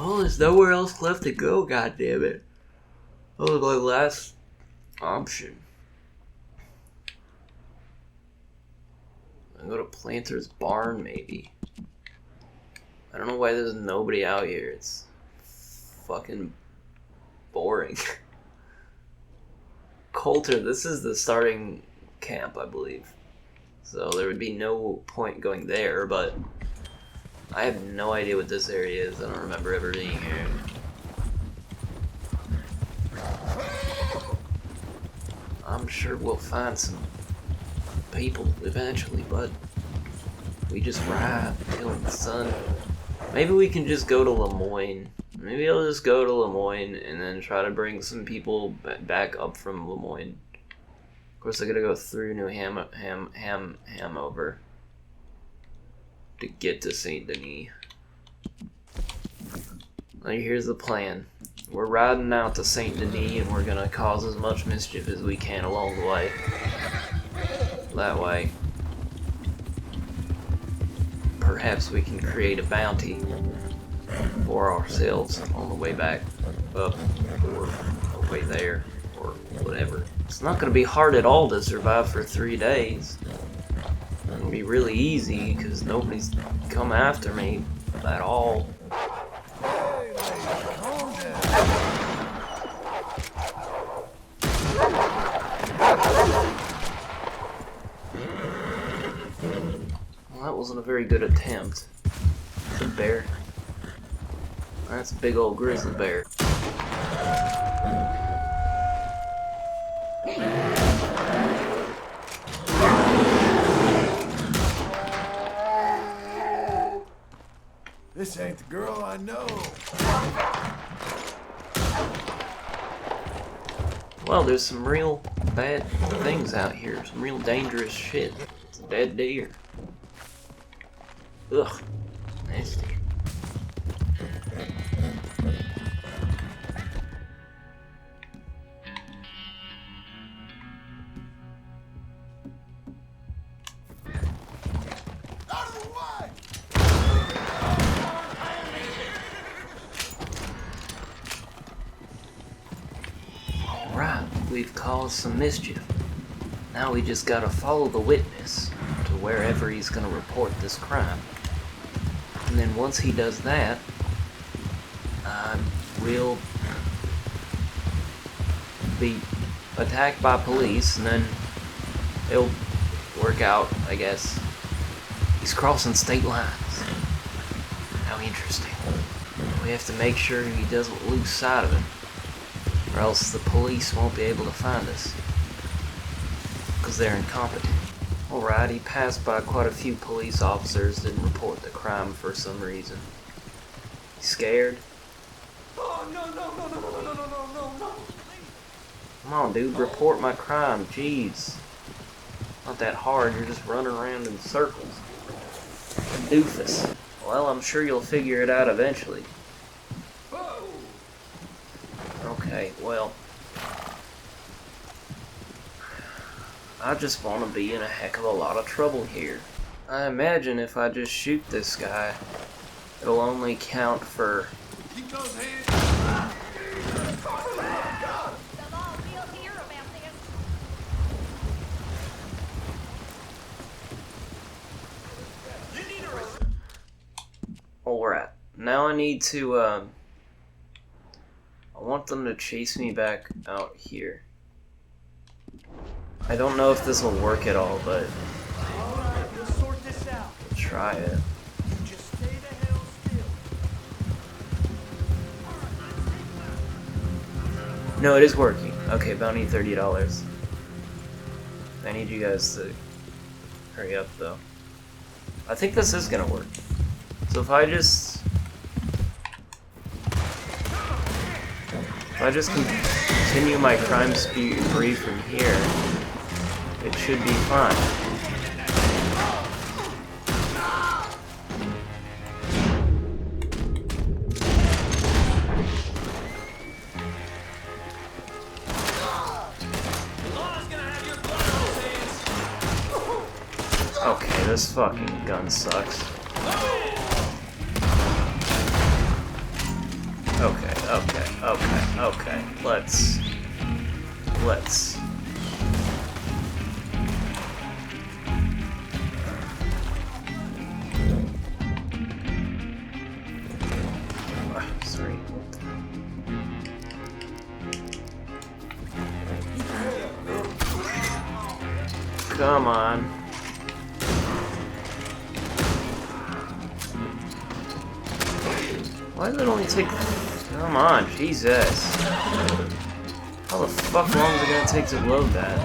Well, there's nowhere else left to go, goddammit. That was my last option. I go to Planter's Barn, maybe. I don't know why there's nobody out here. It's fucking boring. Coulter, this is the starting camp, I believe. So there would be no point going there, but I have no idea what this area is. I don't remember ever being here. I'm sure we'll find some people eventually, but we just ride till the sun. Maybe we can just go to Lemoyne. Maybe I'll just go to Lemoyne and then try to bring some people back up from Lemoyne. Of course, I gotta go through New Hanover to get to Saint Denis. Now, here's the plan. We're riding out to Saint Denis and we're gonna cause as much mischief as we can along the way. That way, perhaps we can create a bounty for ourselves on the way back up or the way there or whatever. It's not going to be hard at all to survive for 3 days. It'll be really easy because nobody's come after me at all. Well, that wasn't a very good attempt. The bear. That's a big old grizzly bear. This ain't the girl I know. Well, there's some real bad things out here. Some real dangerous shit. It's a dead deer. Ugh. Nasty. Alright, we've caused some mischief. Now we just gotta follow the witness to wherever he's gonna report this crime. And then once he does that, we'll be attacked by police, and then it'll work out, I guess. He's crossing state lines. How interesting. We have to make sure he doesn't lose sight of him, or else the police won't be able to find us, because they're incompetent. Alright, he passed by quite a few police officers, didn't report the crime for some reason. He's scared? Oh, no, no. Come on, dude, report my crime, jeez. Not that hard, you're just running around in circles. Doofus. Well, I'm sure you'll figure it out eventually. Okay, well, I just want to be in a heck of a lot of trouble here. I imagine if I just shoot this guy, it'll only count for... Keep those hands. Alright, now I need to, I want them to chase me back out here. I don't know if this will work at all, but We'll sort this out. I'll try it. Just stay the hell still. No, it is working. Okay, bounty $30. I need you guys to hurry up, though. I think this is gonna work. So if I just continue my crime spree from here, it should be fine. Okay, this fucking gun sucks. Okay. Let's. Sorry. Come on. Why does it only take... Come on, Jesus. How the fuck long is it gonna take to load that?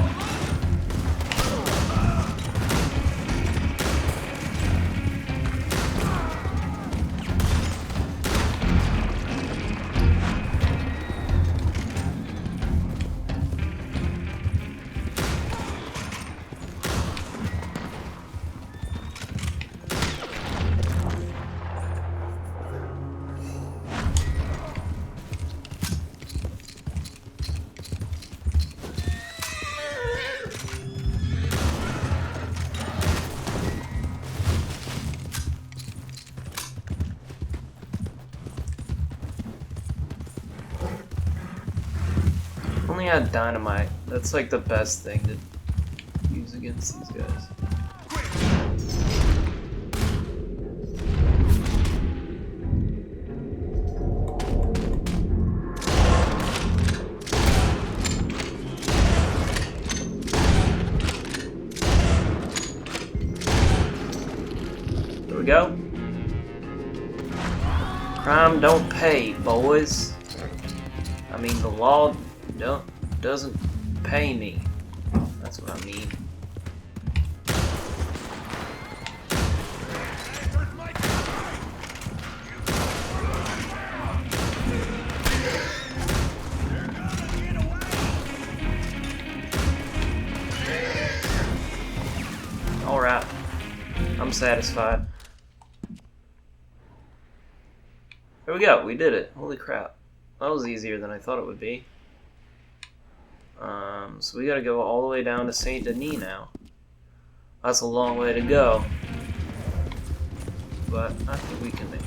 Only had dynamite. That's like the best thing to use against these guys. Here we go. Crime don't pay, boys. I mean, the law doesn't pay me. That's what I mean. Alright. I'm satisfied. Here we go. We did it. Holy crap. That was easier than I thought it would be. So we gotta go all the way down to Saint Denis now. That's a long way to go. But I think we can make it.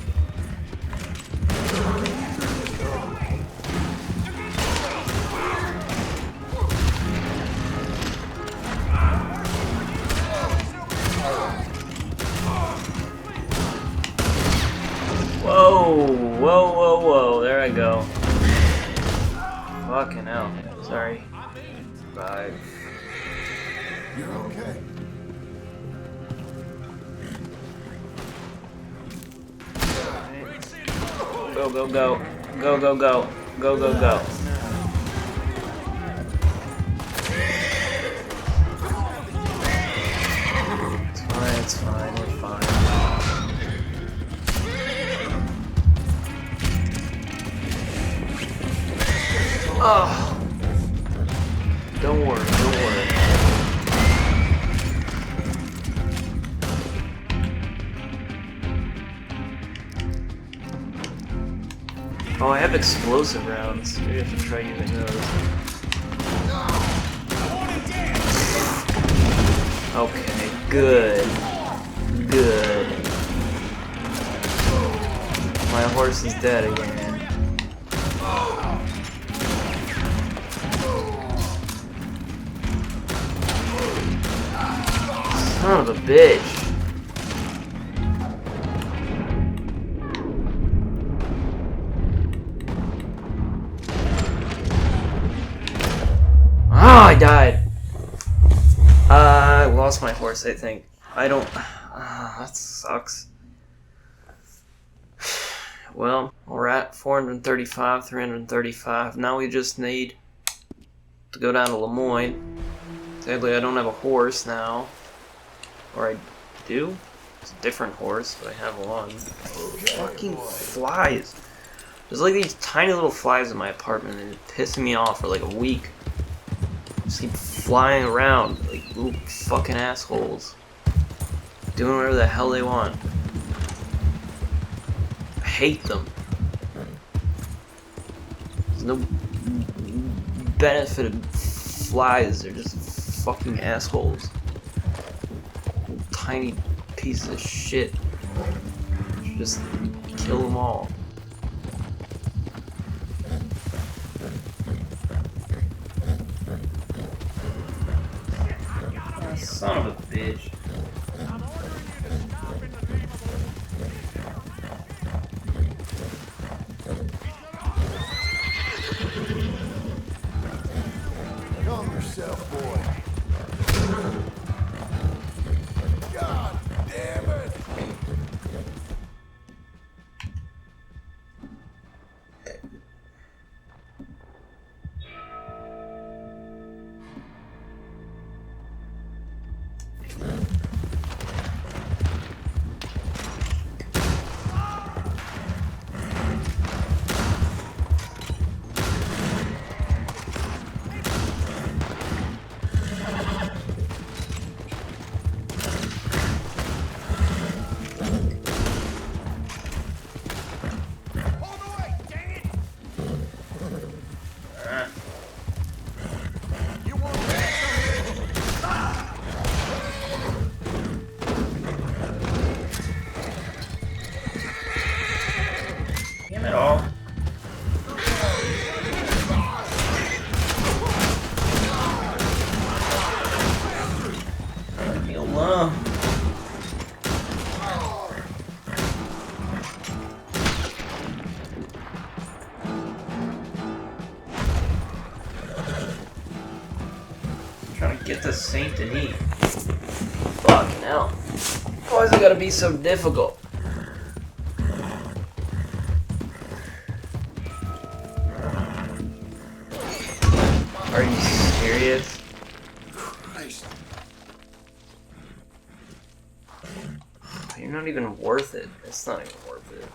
Whoa, there I go. Fucking hell. Sorry. Bye. You're okay. Go. Go. It's fine, we're fine. Oh. Don't worry. Oh, I have explosive rounds. Maybe I should try using those. Okay, good. My horse is dead again. Son of a bitch. I died. I lost my horse, I think. I don't... that sucks. Well, we're at 435, 335. Now we just need to go down to Lemoyne. Sadly, I don't have a horse now. Or I do? It's a different horse, but I have one. Fucking flies. There's like these tiny little flies in my apartment and it's pissing me off for like a week. Just keep flying around like little fucking assholes. Doing whatever the hell they want. I hate them. There's no benefit of flies, they're just fucking assholes. Little tiny pieces of shit. Just kill them all. You want Damn it all. Leave me alone. Trying to get the Saint Denis. Fucking hell. Why is it gotta be so difficult? Are you serious? Christ. You're not even worth it. It's not even worth it.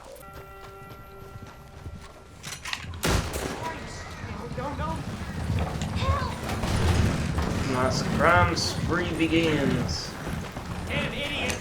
My crime spree begins. Damn idiot!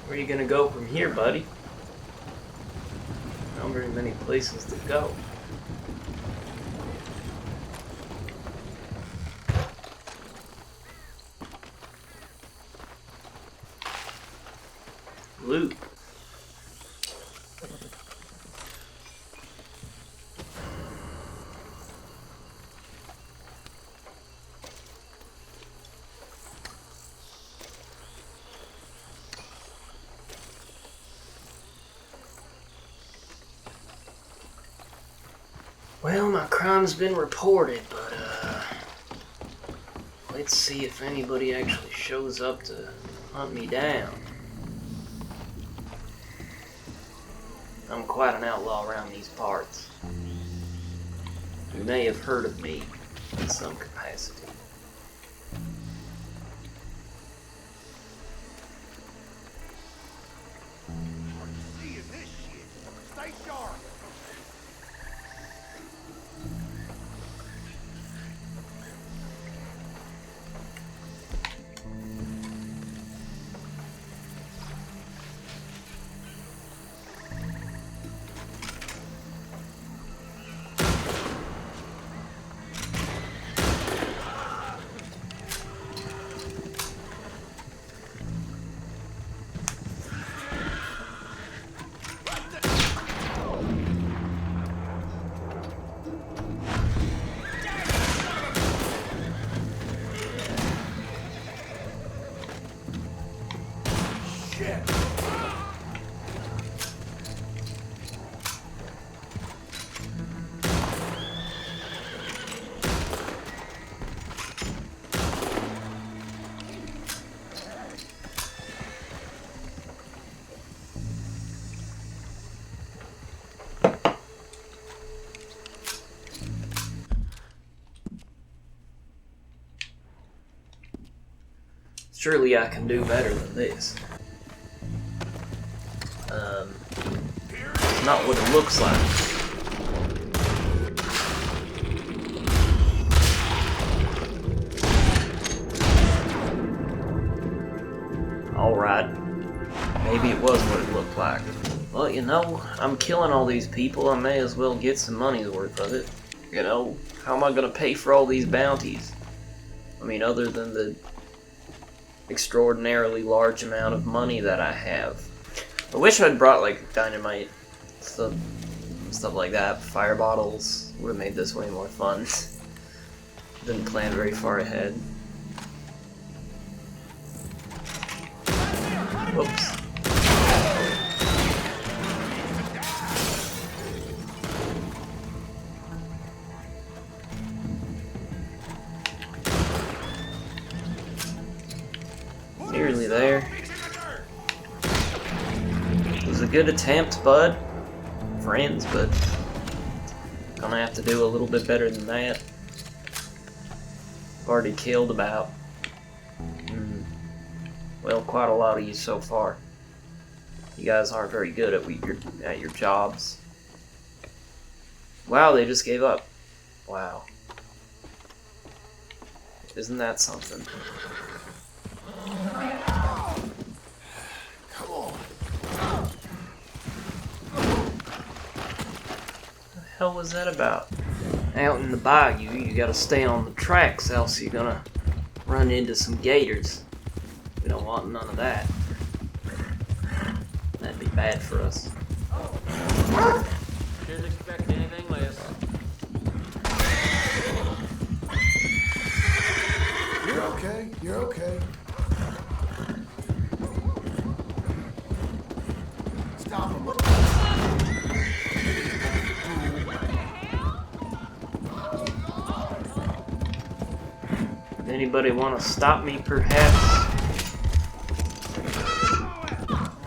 Where are you gonna go from here, buddy? Not very many places to go. Loot. Well, my crime's been reported, but let's see if anybody actually shows up to hunt me down. I'm quite an outlaw around these parts. You may have heard of me in some capacity. Seeing this shit. Stay sharp. Shit. Surely I can do better than this. Not what it looks like. Alright. Maybe it was what it looked like. Well, you know, I'm killing all these people. I may as well get some money's worth of it. You know, how am I gonna pay for all these bounties? I mean, other than the extraordinarily large amount of money that I have. I wish I'd brought like dynamite, stuff like that. Fire bottles would have made this way more fun. Didn't plan very far ahead. Whoops. good attempt, bud. Friends, but gonna have to do a little bit better than that. I've already killed about, well, quite a lot of you so far. You guys aren't very good at your jobs. Wow, they just gave up. Wow. Isn't that something? Come on. What the hell was that about? Out in the bayou, you gotta stay on the tracks, else you're gonna run into some gators. We don't want none of that. That'd be bad for us. Didn't expect anything less. You're okay. You're okay. Stop him. Anybody want to stop me, perhaps?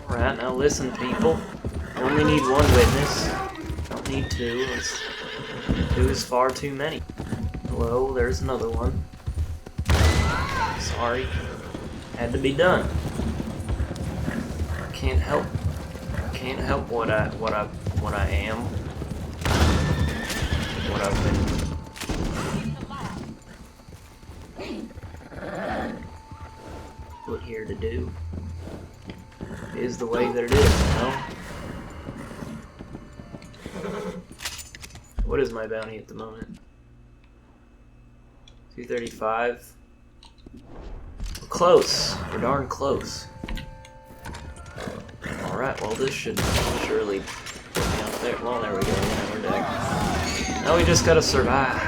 Alright, now listen, people. Only need one witness. Don't need two. Two is far too many. Hello, there's another one. Sorry. Had to be done. Can't help what I am. What I've been put here to do. Is the way that it is, you know? What is my bounty at the moment? 235. We're close. We're darn close. Alright, well this should surely put me up there. Well, there we go. Now we're dead. Now we just gotta survive.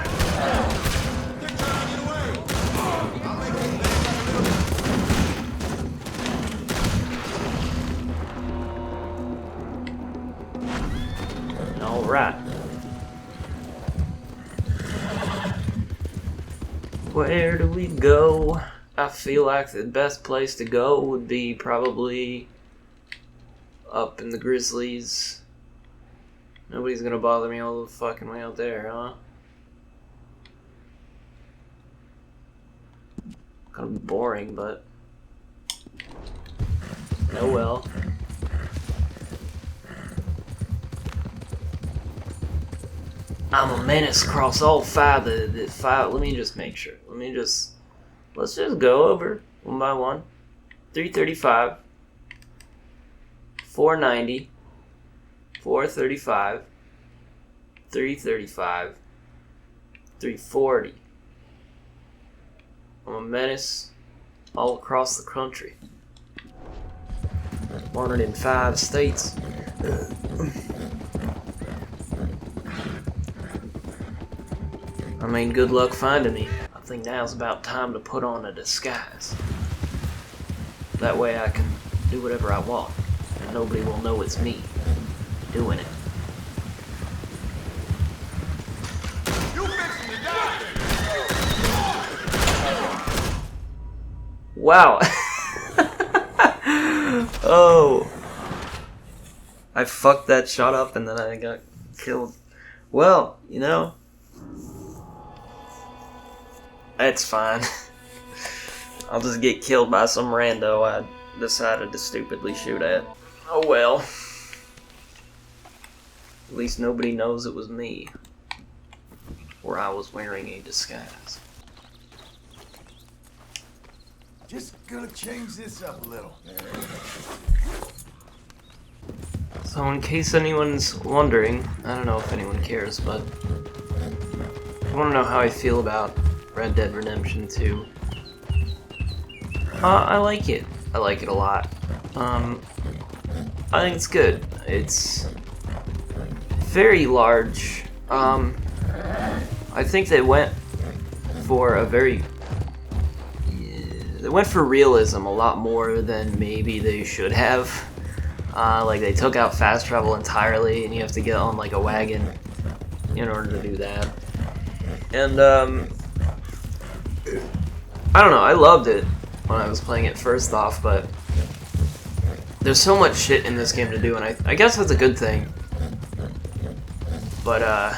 Alright. Where do we go? I feel like the best place to go would be probably up in the Grizzlies. Nobody's gonna bother me all the fucking way out there, huh? Kind of boring, but oh well. I'm a menace across all five. The five. Let me just make sure. Let's just go over one by one. 335, 490, 435, 335, 340. I'm a menace all across the country. 105 states. I mean, good luck finding me. I think now's about time to put on a disguise. That way I can do whatever I want, and nobody will know it's me doing it. You fixing to die! Wow. Oh. I fucked that shot up and then I got killed. Well, you know, that's fine. I'll just get killed by some rando I decided to stupidly shoot at. Oh well. At least nobody knows it was me. Or I was wearing a disguise. Just gonna change this up a little. So in case anyone's wondering, I don't know if anyone cares, but I want to know how I feel about Red Dead Redemption 2. I like it. I like it a lot. I think it's good. It's very large. I think they went for they went for realism a lot more than maybe they should have. Like they took out fast travel entirely, and you have to get on like a wagon in order to do that. And I don't know. I loved it when I was playing it first off, but there's so much shit in this game to do, and I guess that's a good thing. But,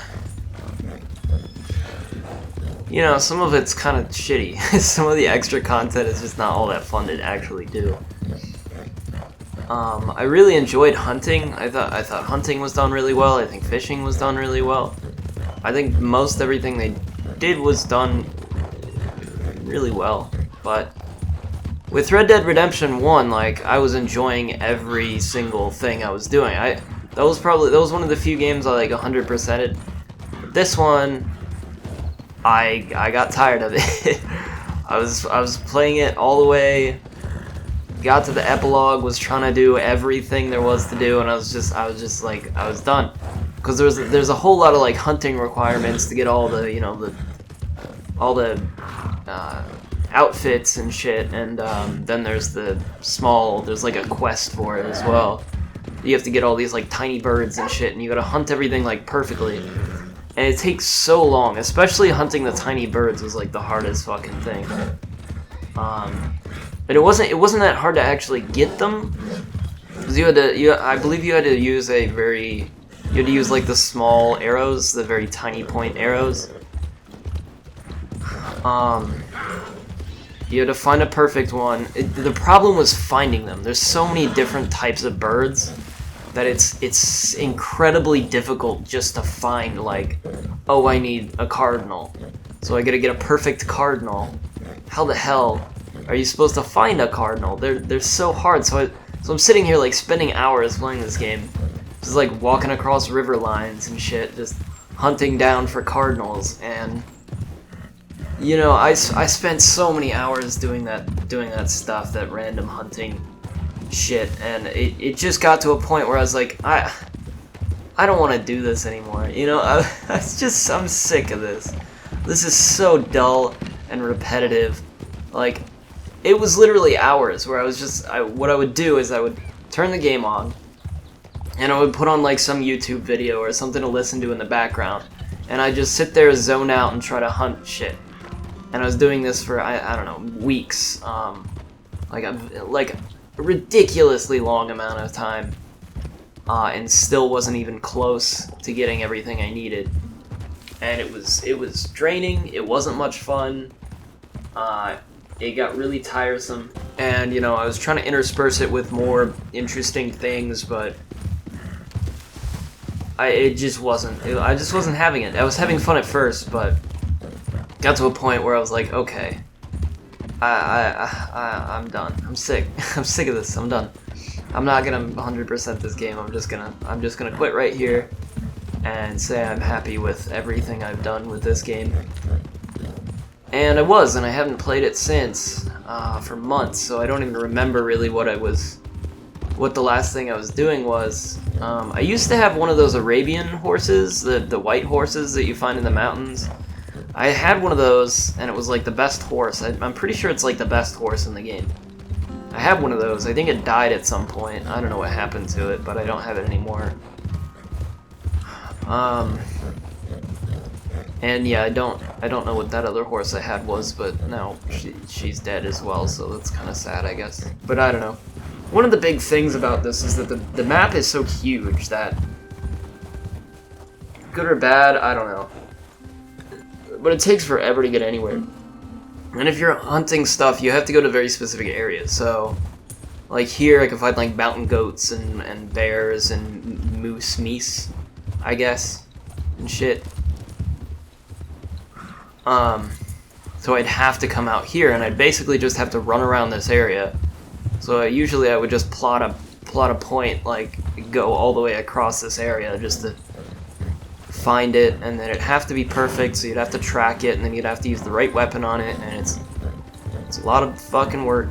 you know, some of it's kind of shitty. Some of the extra content is just not all that fun to actually do. I really enjoyed hunting. I thought hunting was done really well. I think fishing was done really well. I think most everything they did was done really well. But with Red Dead Redemption 1, like, I was enjoying every single thing I was doing. That was one of the few games I like 100%ed. This one, I got tired of it. I was playing it all the way, got to the epilogue, was trying to do everything there was to do, and I was just like, I was done. Because there's a whole lot of like hunting requirements to get all the, you know, all the outfits and shit, and then there's like a quest for it as well. You have to get all these like tiny birds and shit, and you gotta hunt everything like perfectly. And it takes so long, especially hunting the tiny birds was like the hardest fucking thing. But it wasn't that hard to actually get them. Cause I believe you had to use like the small arrows, the very tiny point arrows. You had to find a perfect one. The problem was finding them. There's so many different types of birds that it's incredibly difficult just to find, like, oh, I need a cardinal, so I gotta get a perfect cardinal. How the hell are you supposed to find a cardinal? They're so hard. So I'm sitting here like spending hours playing this game, just like walking across river lines and shit, just hunting down for cardinals. And you know, I spent so many hours doing that stuff, that random hunting shit, and it just got to a point where I was like, I don't want to do this anymore. You know, I'm sick of this. This is so dull and repetitive. Like, it was literally hours where what I would do is I would turn the game on, and I would put on like some YouTube video or something to listen to in the background, and I'd just sit there, zone out, and try to hunt shit. And I was doing this for, I don't know, weeks, like a ridiculously long amount of time, and still wasn't even close to getting everything I needed. And it was draining, it wasn't much fun, it got really tiresome, and, you know, I was trying to intersperse it with more interesting things, but I just wasn't having it. I was having fun at first, but got to a point where I was like, okay, I'm done. I'm sick. I'm sick of this. I'm done. I'm not gonna 100% this game. I'm just gonna quit right here and say I'm happy with everything I've done with this game. And I haven't played it since for months, so I don't even remember really what the last thing I was doing was. I used to have one of those Arabian horses, the white horses that you find in the mountains. I had one of those, and it was like the best horse. I'm pretty sure it's like the best horse in the game. I have one of those. I think it died at some point. I don't know what happened to it, but I don't have it anymore. And yeah, I don't know what that other horse I had was, but now she's dead as well, so that's kind of sad, I guess. But I don't know. One of the big things about this is that the map is so huge that, good or bad, I don't know, but it takes forever to get anywhere. And if you're hunting stuff, you have to go to very specific areas. So, like here, I can find like mountain goats and bears and meese, I guess, and shit. So I'd have to come out here, and I'd basically just have to run around this area. So usually I would just plot a point, like go all the way across this area just to find it, and then it'd have to be perfect, so you'd have to track it, and then you'd have to use the right weapon on it, and it's a lot of fucking work.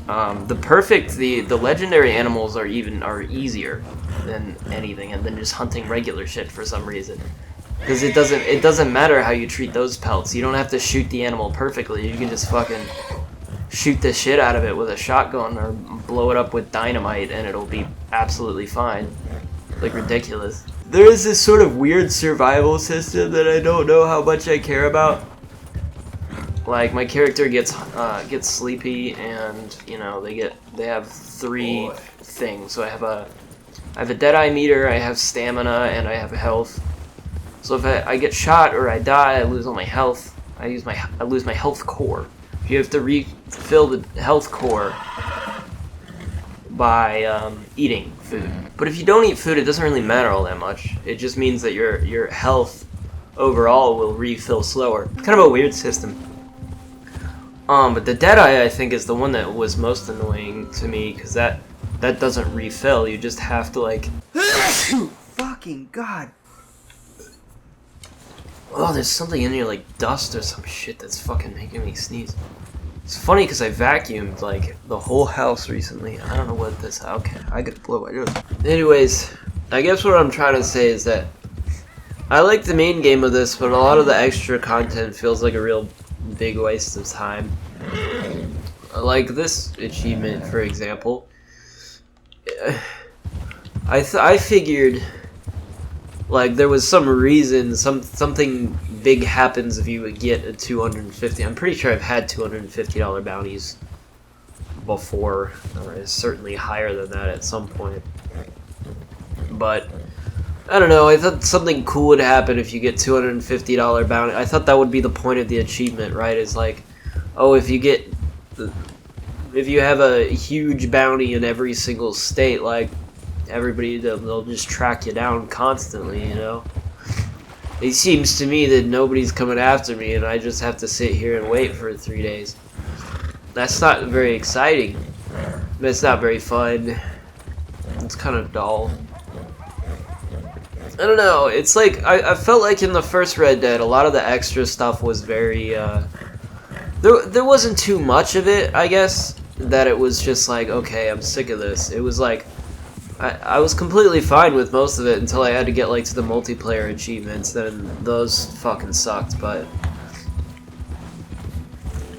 The legendary animals are easier than anything, and than just hunting regular shit for some reason. Because it doesn't matter how you treat those pelts. You don't have to shoot the animal perfectly. You can just fucking shoot the shit out of it with a shotgun or blow it up with dynamite, and it'll be absolutely fine. Like, ridiculous. There is this sort of weird survival system that I don't know how much I care about. Like, my character gets sleepy, and you know they have three thing. So I have a Deadeye meter, I have stamina, and I have health. So if I get shot or I die, I lose all my health. I lose my health core. You have to refill the health core by eating food. But if you don't eat food, it doesn't really matter all that much. It just means that your health overall will refill slower. It's kind of a weird system. But the Deadeye, I think, is the one that was most annoying to me, because that doesn't refill. You just have to, like... Fucking God. Oh, there's something in here, like dust or some shit that's fucking making me sneeze. It's funny because I vacuumed, like, the whole house recently. I don't know what this... Okay, I gotta blow my nose. Anyways, I guess what I'm trying to say is that I like the main game of this, but a lot of the extra content feels like a real big waste of time. Like this achievement, for example. I figured, like, there was some reason, something big happens if you would get a 250. I'm pretty sure I've had $250 bounties before, or certainly higher than that at some point. But I don't know, I thought something cool would happen if you get $250 bounty. I thought that would be the point of the achievement, right? Is like, oh, if you have a huge bounty in every single state, like, everybody, they'll just track you down constantly, you know? It seems to me that nobody's coming after me and I just have to sit here and wait for 3 days. That's not very exciting. It's not very fun. It's kind of dull. I don't know, it's like, I felt like in the first Red Dead, a lot of the extra stuff was very, there wasn't too much of it, I guess, that it was just like, okay, I'm sick of this. It was like, I was completely fine with most of it until I had to get, like, to the multiplayer achievements, then those fucking sucked, but,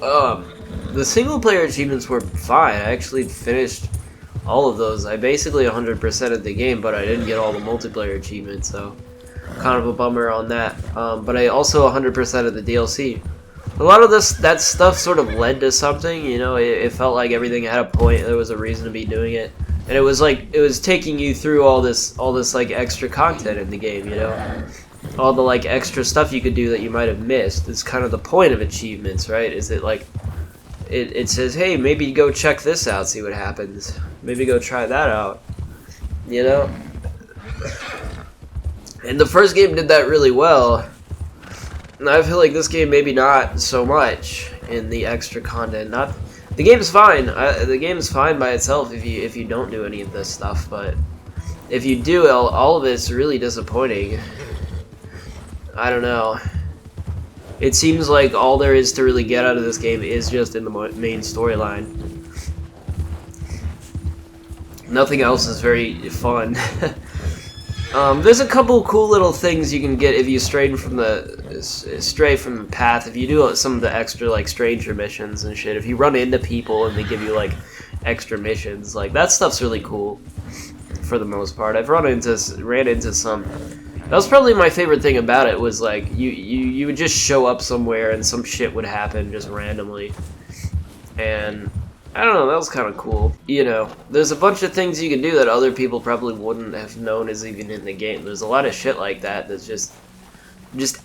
the single player achievements were fine. I actually finished all of those. I basically 100%ed the game, but I didn't get all the multiplayer achievements, so kind of a bummer on that. But I also 100%ed the DLC. A lot of that stuff sort of led to something, you know. It felt like everything had a point. There was a reason to be doing it, and it was like it was taking you through all this like extra content in the game, you know. All the like extra stuff you could do that you might have missed. It's kind of the point of achievements, right? Is it like it says, hey, maybe go check this out, see what happens. Maybe go try that out, you know? And the first game did that really well. And I feel like this game maybe not so much in the extra content. The game's fine. The game's fine by itself if you don't do any of this stuff, but if you do, all of it's really disappointing. I don't know. It seems like all there is to really get out of this game is just in the main storyline. Nothing else is very fun. There's a couple cool little things you can get if you stray from the path. If you do some of the extra like stranger missions and shit. If you run into people and they give you like extra missions, like that stuff's really cool. For the most part, I've ran into some. That was probably my favorite thing about it, was like you would just show up somewhere and some shit would happen just randomly, and I don't know, that was kind of cool. You know, there's a bunch of things you can do that other people probably wouldn't have known is even in the game. There's a lot of shit like that that's just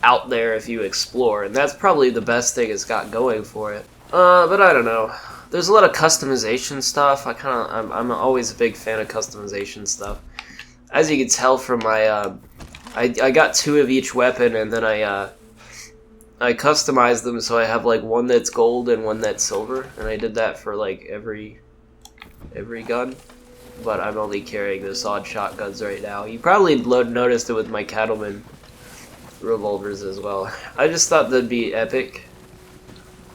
out there if you explore, and that's probably the best thing it's got going for it. But I don't know. There's a lot of customization stuff. I'm always a big fan of customization stuff. As you can tell from my I got 2 of each weapon, and then I customized them so I have like one that's gold and one that's silver, and I did that for like every gun. But I'm only carrying the sawed shotguns right now. You probably noticed it with my cattleman revolvers as well. I just thought that'd be epic.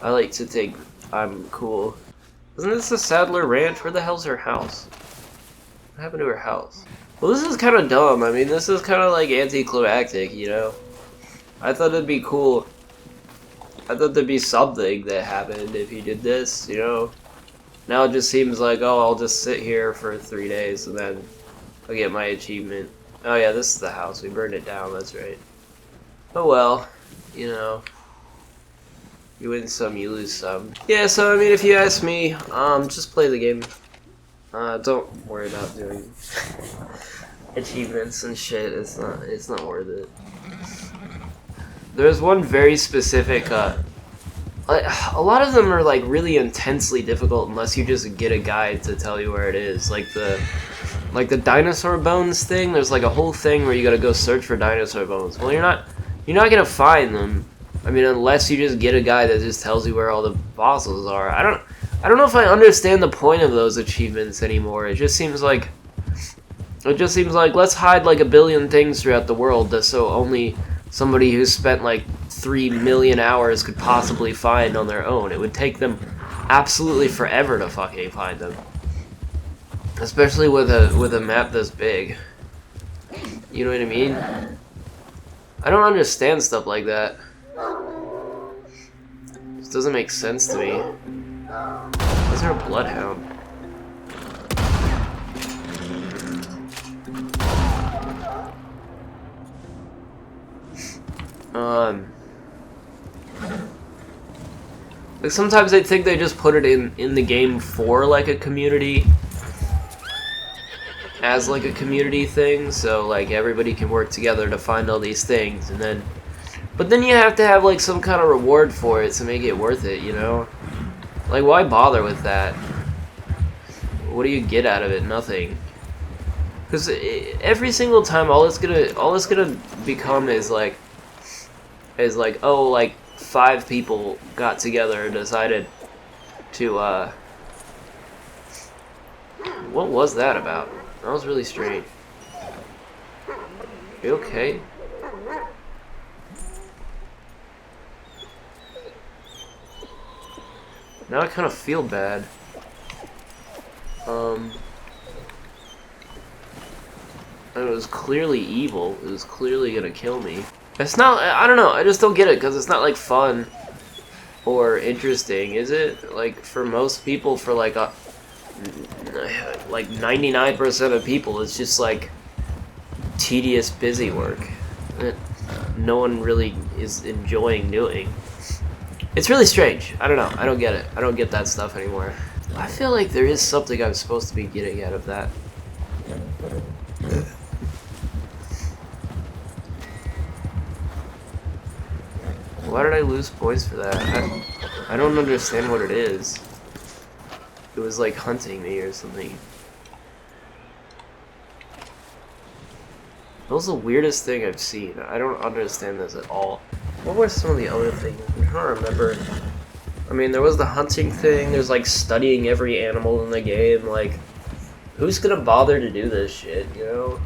I like to think I'm cool. Isn't this a Sadler Ranch? Where the hell's her house? What happened to her house? Well, this is kind of dumb. I mean, this is kind of like anticlimactic, you know? I thought it'd be cool. I thought there'd be something that happened if you did this, you know? Now it just seems like, oh, I'll just sit here for 3 days and then I'll get my achievement. Oh yeah, this is the house. We burned it down, that's right. Oh well, you know. You win some, you lose some. Yeah, so I mean, if you ask me, just play the game. Don't worry about doing achievements and shit. It's not worth it. There's one very specific, a lot of them are like really intensely difficult unless you just get a guide to tell you where it is. Like the dinosaur bones thing, there's like a whole thing where you gotta go search for dinosaur bones. Well, you're not gonna find them. I mean, unless you just get a guy that just tells you where all the fossils are. I don't know if I understand the point of those achievements anymore. It just seems like let's hide like a billion things throughout the world just so only somebody who spent like 3 million hours could possibly find on their own. It would take them absolutely forever to fucking find them. Especially with a map this big. You know what I mean? I don't understand stuff like that. This doesn't make sense to me. Why is there a bloodhound? Like sometimes I think they just put it in the game for like a community, as like a community thing, so like everybody can work together to find all these things, and then, but then you have to have like some kind of reward for it to make it worth it, you know? Like why bother with that? What do you get out of it? Nothing. Because every single time, all it's gonna become is like, oh, like 5 people got together and decided to, what was that about? That was really strange. You okay? Now I kind of feel bad. It was clearly evil. It was clearly gonna kill me. It's not, I don't know, I just don't get it, because it's not, like, fun or interesting, is it? Like, for most people, for, like 99% of people, it's just, like, tedious, busy work that no one really is enjoying doing. It's really strange. I don't know. I don't get it. I don't get that stuff anymore. I feel like there is something I'm supposed to be getting out of that. Why did I lose points for that? I don't understand what it is. It was like hunting me or something. That was the weirdest thing I've seen. I don't understand this at all. What were some of the other things? I'm trying to remember. I mean, there was the hunting thing. There's like studying every animal in the game. Like, who's gonna bother to do this shit, you know?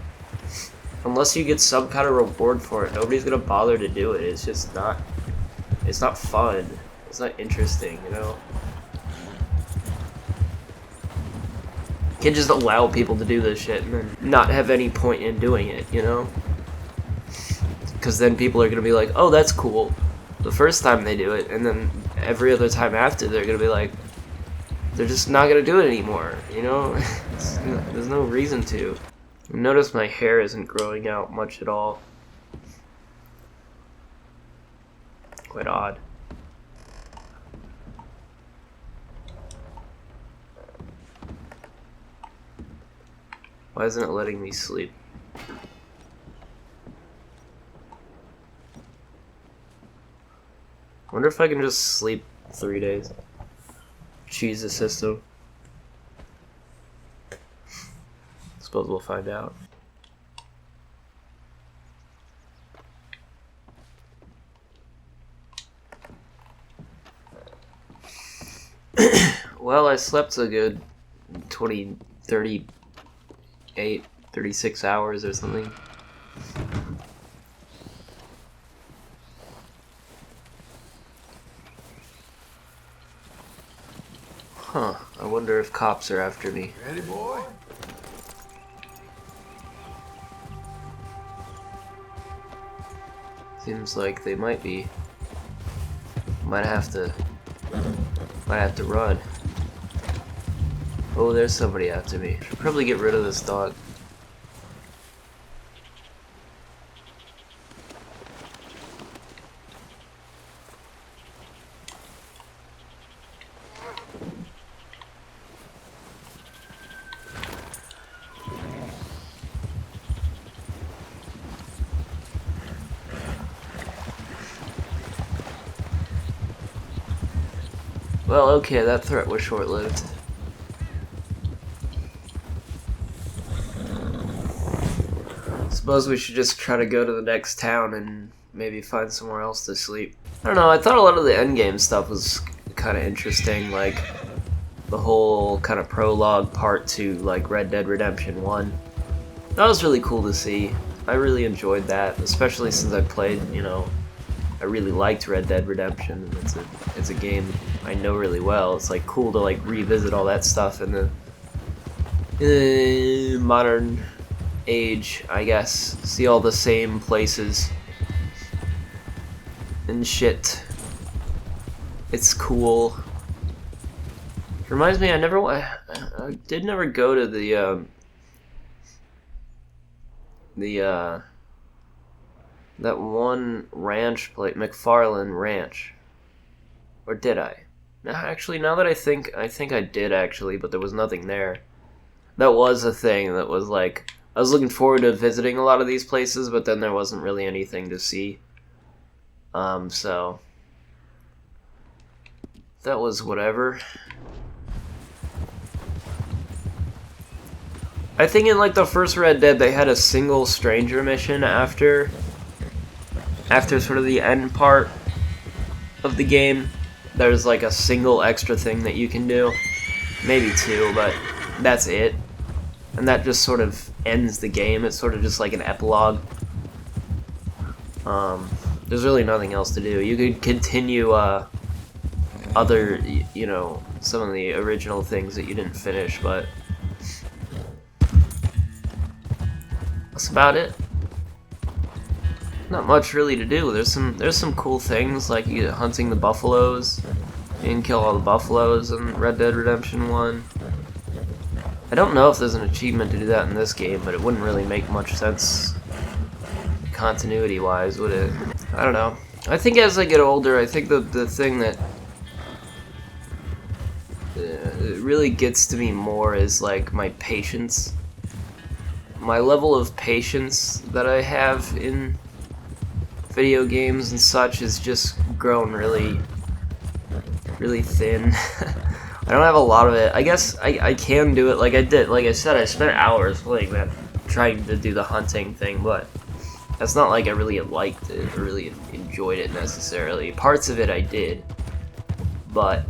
Unless you get some kind of reward for it, nobody's gonna bother to do it. It's just not... It's not fun. It's not interesting, you know? You can't just allow people to do this shit and then not have any point in doing it, you know? Because then people are going to be like, oh, that's cool, the first time they do it, and then every other time after they're going to be like, they're just not going to do it anymore, you know? There's no reason to. Notice my hair isn't growing out much at all. Quite odd. Why isn't it letting me sleep? Wonder if I can just sleep 3 days. Cheese the system. Suppose we'll find out. Well, I slept a good 20, 38, 36 hours or something. Huh, I wonder if cops are after me. Ready, boy? Seems like they might be. Might have to run. Oh, there's somebody after me. Should probably get rid of this dog. Well, okay, that threat was short-lived. Suppose we should just try to go to the next town and maybe find somewhere else to sleep. I don't know, I thought a lot of the endgame stuff was kind of interesting, like the whole kind of prologue part to like Red Dead Redemption 1. That was really cool to see. I really enjoyed that, especially since I played, you know, I really liked Red Dead Redemption. It's a game I know really well. It's like cool to like revisit all that stuff in the modern age, I guess. See all the same places and shit. It's cool. It reminds me, I did never go to that one ranch place, McFarland Ranch. Or did I? No, actually, now that I think I did actually, but there was nothing there. That was a thing that was like, I was looking forward to visiting a lot of these places, but then there wasn't really anything to see. So that was whatever. I think in like the first Red Dead they had a single stranger mission after sort of the end part of the game. There's like a single extra thing that you can do. Maybe two, but that's it. And that just sort of ends the game. It's sort of just like an epilogue. There's really nothing else to do. You could continue other, you know, some of the original things that you didn't finish, but that's about it. Not much really to do. There's some cool things like you hunting the buffaloes. You can kill all the buffaloes in Red Dead Redemption 1. I don't know if there's an achievement to do that in this game, but it wouldn't really make much sense continuity-wise, would it? I don't know. I think as I get older, I think the thing that it really gets to me more is like my patience. My level of patience that I have in video games and such has just grown really thin. I don't have a lot of it. I guess I can do it like I did. Like I said, I spent hours playing that, trying to do the hunting thing, but that's not like I really liked it or really enjoyed it necessarily. Parts of it I did, but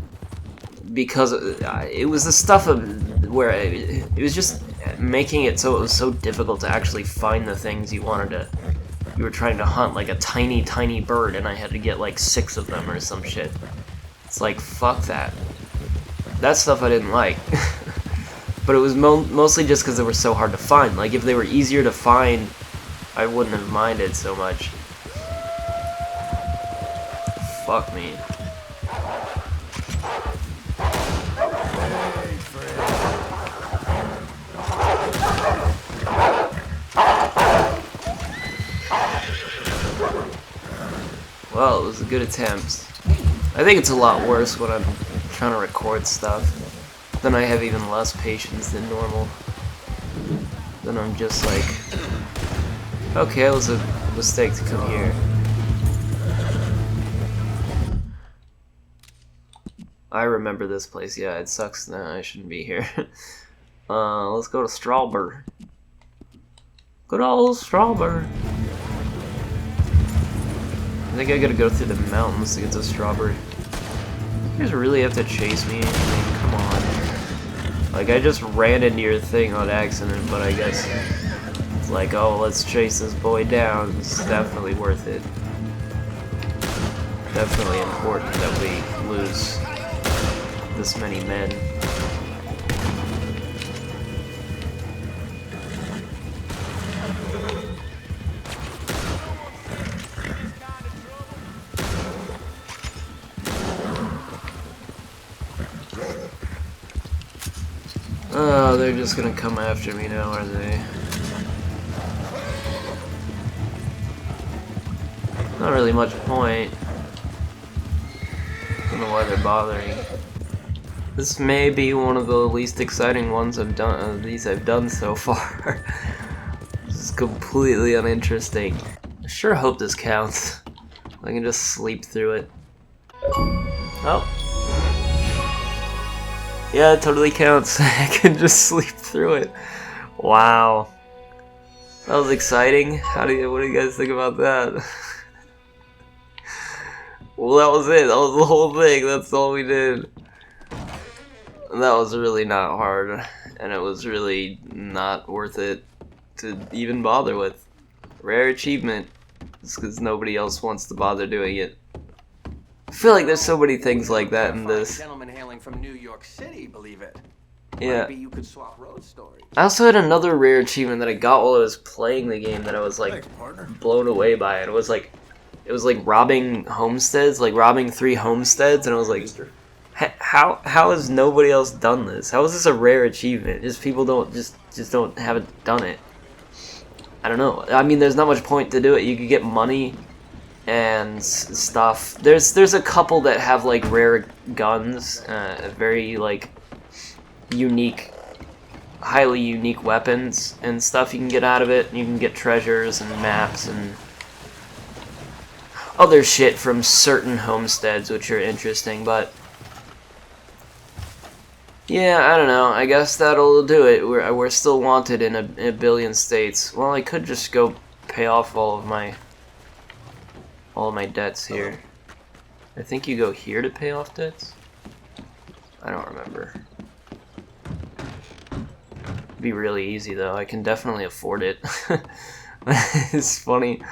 because it was the stuff of where it was just making it so it was so difficult to actually find the things you were trying to hunt, like a tiny bird, and I had to get like 6 of them or some shit. It's like, fuck that. That stuff I didn't like. But it was mostly just because they were so hard to find. Like, if they were easier to find, I wouldn't have minded so much. Fuck me. Well, it was a good attempt. I think it's a lot worse when I'm trying to record stuff. Then I have even less patience than normal. Then I'm just like, okay, it was a mistake to come here. I remember this place. Yeah, it sucks now. I shouldn't be here. Let's go to Strawberry. Good old Strawberry. I think I gotta go through the mountains to get to Strawberry. You guys really have to chase me? I mean, come on. Like, I just ran into your thing on accident, but I guess it's like, oh, let's chase this boy down. It's definitely worth it. Definitely important that we lose this many men. Oh, they're just gonna come after me now, are they? Not really much point. Don't know why they're bothering. This may be one of the least exciting ones I've done. These I've done so far. This is completely uninteresting. I sure hope this counts. I can just sleep through it. Oh. Yeah, it totally counts. I can just sleep through it. Wow. That was exciting. What do you guys think about that? Well, that was it. That was the whole thing. That's all we did. That was really not hard, and it was really not worth it to even bother with. Rare achievement. It's because nobody else wants to bother doing it. I feel like there's so many things like that in this. Gentleman hailing from New York City, believe it. Yeah. Maybe you could swap road stories. I also had another rare achievement that I got while I was playing the game that I was like Thanks, partner. blown away by. And it was like robbing homesteads, like robbing 3 homesteads, and I was like, how has nobody else done this? How is this a rare achievement? Just people haven't done it. I don't know. I mean, there's not much point to do it. You could get money and stuff. There's a couple that have like rare guns, very like unique, highly unique weapons and stuff you can get out of it. You can get treasures and maps and other shit from certain homesteads, which are interesting, but yeah, I don't know. I guess that'll do it. We're still wanted in a billion states. Well, I could just go pay off all of my debts here. I think you go here to pay off debts? I don't remember. It'd be really easy though. I can definitely afford it. It's funny.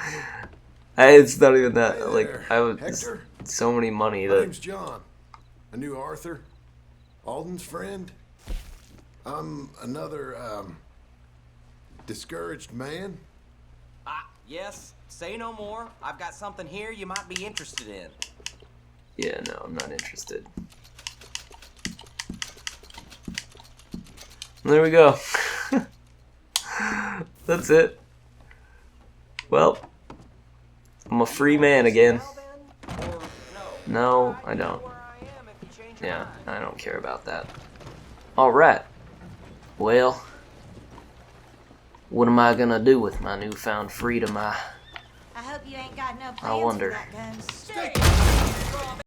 It's not even that. Hey Like there, I have Hector. so many money My that. name's John. I knew Arthur, Alden's friend. I'm another, discouraged man. Yes, say no more. I've got something here you might be interested in. Yeah, no, I'm not interested. There we go. That's it. Well, I'm a free man again. No, I don't. Yeah, I don't care about that. Alright. Well, what am I gonna do with my newfound freedom? I hope you ain't got no plans wonder. for that gun.